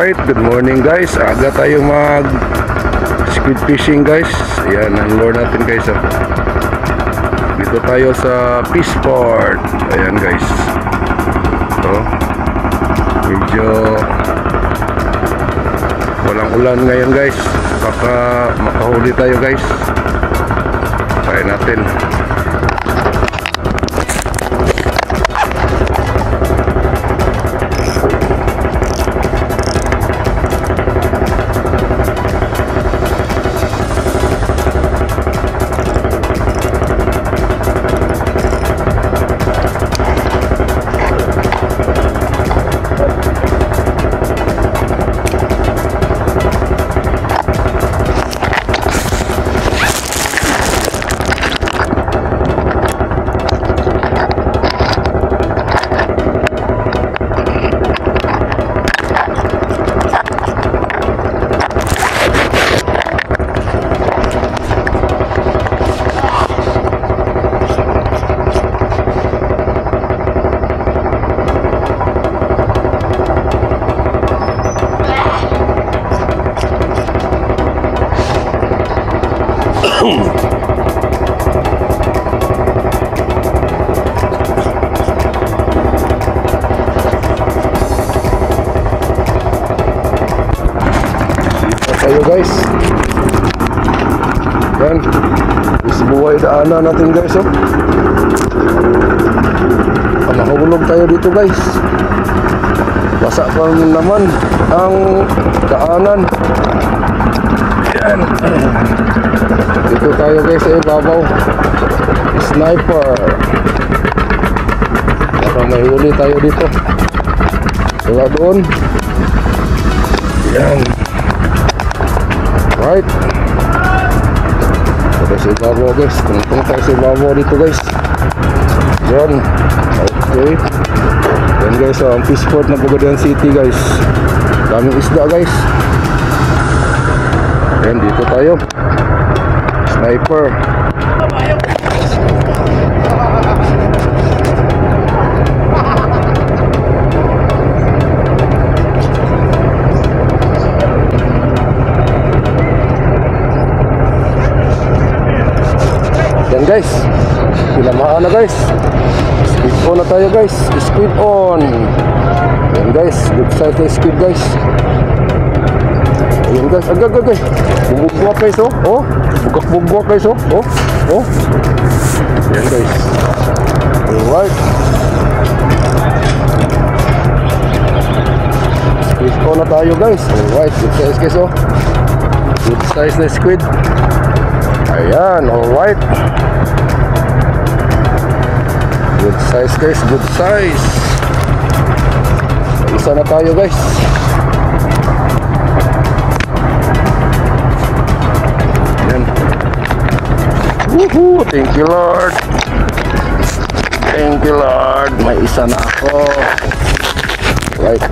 Alright, good morning guys. Aga tayo mag squid fishing guys. Ayan, ang lure natin guys. Dito tayo sa Peaceport. Ayan guys. So, medyo walang ulan ngayon guys. Baka makahuli tayo guys. Try natin. Tayo guys. Yan. Isbuhay daanan natin guys oh. Nahulog tayo dito guys. Basa pa naman ang daanan. Yan. Dito tayo guys sa ibabaw. Sniper. Baka may huli tayo dito. Wala doon. Yan. Right. Ito sa ibabaw guys. Tungtong tayo sa ibabaw dito guys. Yan. Okay. Yan guys, ang Peaceport ng Cagayan City guys. Daming isda guys. Yan, dito tayo. Sniper. Yan guys, pinamaan na guys. Squid on na tayo guys. Squid on. Yan guys, good size na squid guys. Yan guys, agad. Bubugwak guys oh. Oh, bugak guys oh. Oh. Yan guys. Alright. Squid on na tayo guys. Alright, good size guys oh. Good size na squid. Ayan, alright. Good size guys, good size. Isa na tayo guys. Ayan. Woohoo, thank you Lord. Thank you Lord. May isa na ako. Right.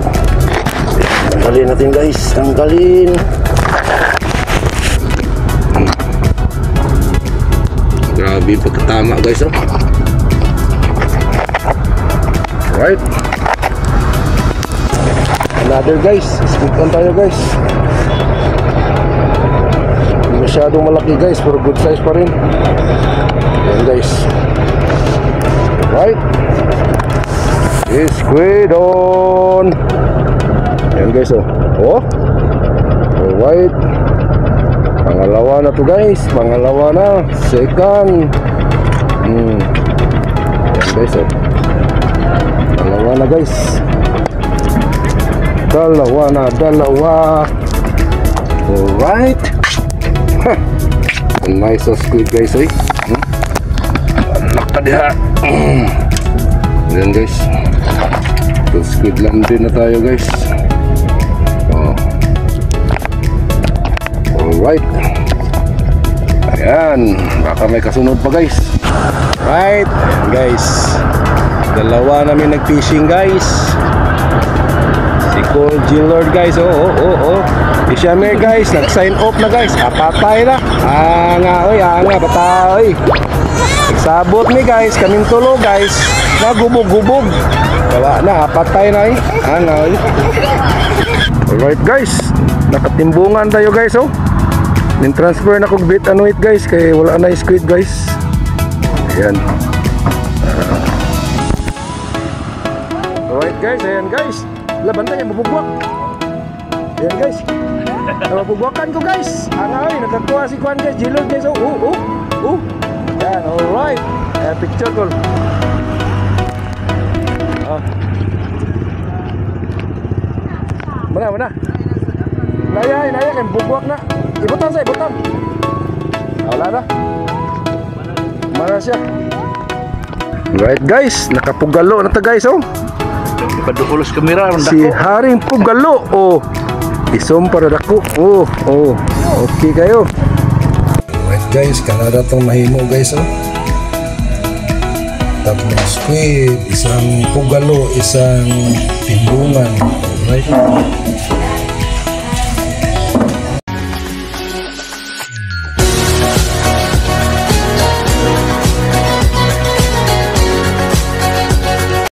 Tanggalin natin guys, tanggalin. Grabe pagkatama guys oh. Right. Another guys. Squid on tayo guys. Hindi masyadong malaki guys, pero good size pa rin. Yan guys. Right. Squid on. Yan guys oh. Oh. Alright. Pangalawa na to guys. Pangalawa na. Second. Yan guys oh. Dalawa na guys. Dalawa. Alright. Nice squid guys eh. Anak ka diha. Yan guys. Squid lang din na tayo guys. Oh. Alright. Ayan. Baka may kasunod pa guys. Right guys. Dalawa namin nag-fishing guys. Si Cole Gillard guys. Oh. Ishamir guys, nag-sign off na guys. Patay na. Anga bataoy. Nagsabot ni guys, kaming tulo guys. Nagubog-gubog. Wala na, patay na eh. Anga Alright guys, nakatimbungan tayo guys oh. Nin-transfer na kong bait ano it guys, kaya wala na squid guys. Ayan. Alright guys, ayan guys. Laban tayo, mabugwak. Ayan guys. Mabugwakan ko guys. Angay, nagkakuha si Kwan guys, G-Lord guys oh. Ayan, alright. Ayan, picture call. Mana? Naya, kaya bugwak na. Ibutan sa, ibutan. Wala na. Mana siya? Right guys, nakapugalo na ta guys oh. Padukulos kamera Si Haring Pugalo oh. Isom para dako. Oh. Okay kayo. Right guys, kanada tong mahimo guys oh. Tatlong squid, isang pugalo, isang timbungan. Right.